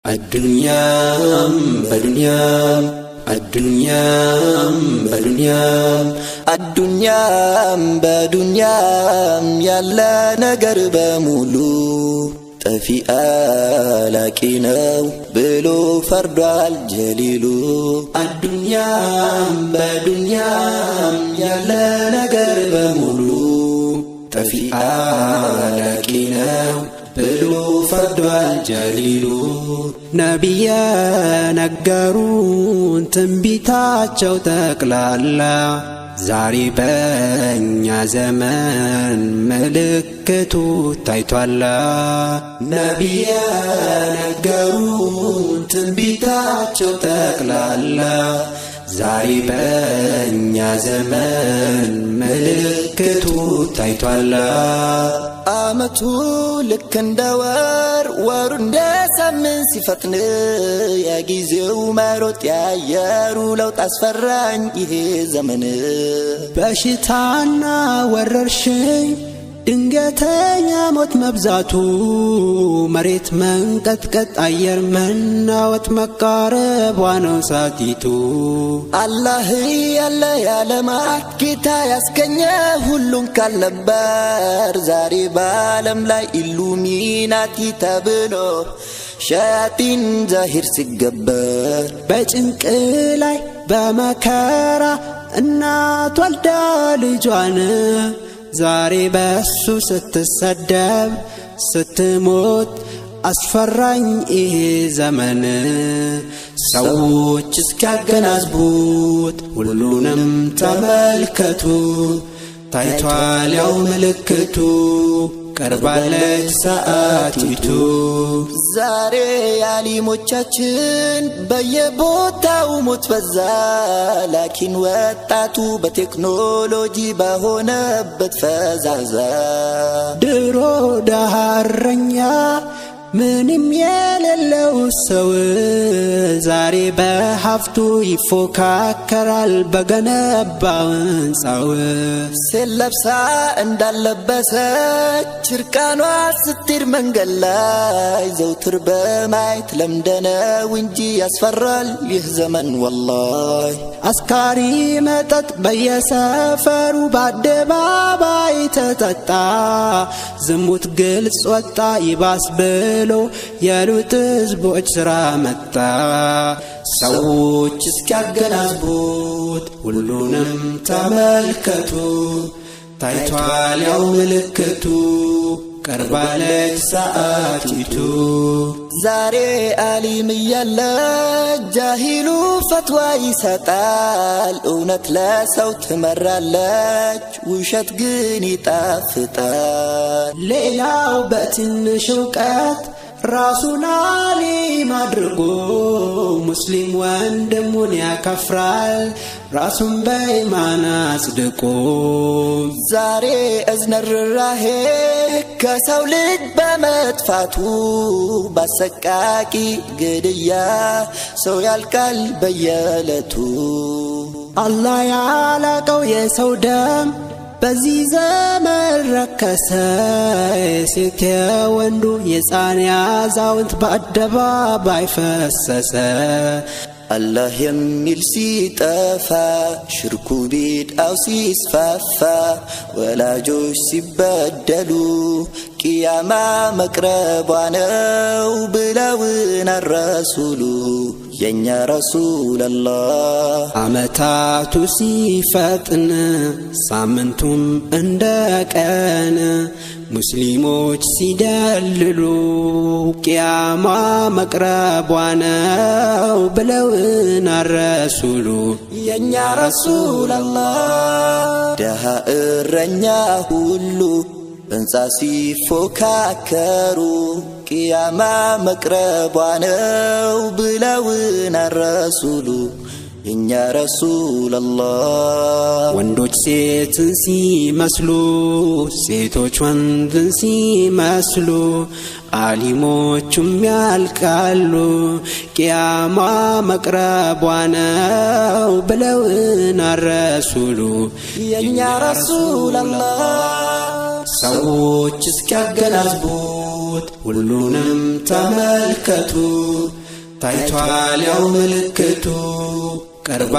الدنيا بدنيا الدنيا بدنيا الدنيا بدنيا يلا نقرب مولو طفي آلاكينو بلو فرد الجليلو الدنيا بدنيا يلا نقرب مولو طفي آلاكينو بلو فرد الجليلو نبيا نقرون تنبيتاچو تقلالا زاري بنيا زمان ملكتو تايتوالا نبيا نقرون تنبيتاچو تقلالا زاري بنيا زمان ملكتو تايتوالا آمتو لك اندوار وارندسا من صفتن يا جيزيو ماروت يا يارو لو تاسفران إيه زمن باشتانا وررشي دنگتنيا موت مبزاتو مريت من قد أير من ناوت مقارب وانو ساتيتو الله يلا يا لمات كتا يسكنيا هلون كالنبار زاري بالم لا إلوميناتي تبلو شياطين ظاهر سيقبر بجنك لاي بمكارا النات والدا لجوانا زاري بسو ستسدب ستموت أسفران إيه زمن سووچ اسكاغنازبوت ሁሉንም ተመልከቱ ታይቷል ያው ምልክቱ ቀርባለች ሰዓቲቱ ዛሬ ያሊሞቻችን በየቦታው ሞት በዛ ላኪን ወጣቱ በቴክኖሎጂ በሆነበት ፈዛዛ ድሮ ዳሃረኛ ምንም የሌለው ሰው ዛሬ በሀብቱ ይፎካከራል በገነባው ሕንፃው ስለብሳ እንዳለበሰች እርቃኗ ስትሄድ መንገድ ላይ ዘውትር በማየት ለምደነው እንጂ ያስፈራል ይህ ዘመን ወላሂ አስካሪ መጠጥ በየሰፈሩ በአደባባይ ተጠጣ ዝሙት ግልጽ ወጣ ይባስ ብሎ ያሉት ህዝቦች ስራ መጣ ሰዎች እስኪያገናዝቡት ሁሉንም ተመልከቱ ታይቷል ያው ምልክቱ ቀርባለች ሰዓቲቱ ዛሬ አሊም እያለ ጃሂሉ ፈትዋ ይሰጣል እውነት ለሰው ትመራለች ውሸት ግን ይጣፍጣል ሌላው በትንሽ እውቀት ራሱን አሊም አድርጎ ሙስሊም ወንድሙን ያከፍራል ራሱን በኢማን አጽድቆ ዛሬ እዝነርራሄ ከሰው ልጅ በመጥፋቱ ባሰቃቂ ግድያ ሰው ያልቃል በየዕለቱ አላህ ያላቀው የሰው ደም በዚህ ዘመን ረከሰ ሴት ወንዱ የሕፃን አዛውንት በአደባባይ ፈሰሰ الله يميل سيطفى شركو بيد أو سيسفافى ولا جوش سيبدلو قياما مقرب وانو بلاونا الرسول ينيا رسول الله عمتاتو سيفتن سامنتم اندك انا ሙስሊሞች ሲደልሉ ቂያማ መቅረቧ ነው ብለውና ረሱሉ የኛ ረሱል አላህ ደሃ እረኛ ሁሉ በንጻ ሲፎካከሩ ቂያማ መቅረቧ ነው ብለውና ረሱሉ የኛ ረሱል አላህ ወንዶች ሴትን ሲመስሉ ሴቶች ወንድን ሲመስሉ አሊሞቹም ያልቃሉ ቂያማ መቅረቧ ነው ብለውና ረሱሉ የኛ ረሱል አላህ ሰዎች እስኪያገናዝቡት ሁሉንም ተመልከቱ ታይቷል ያው ምልክቱ ቀርባ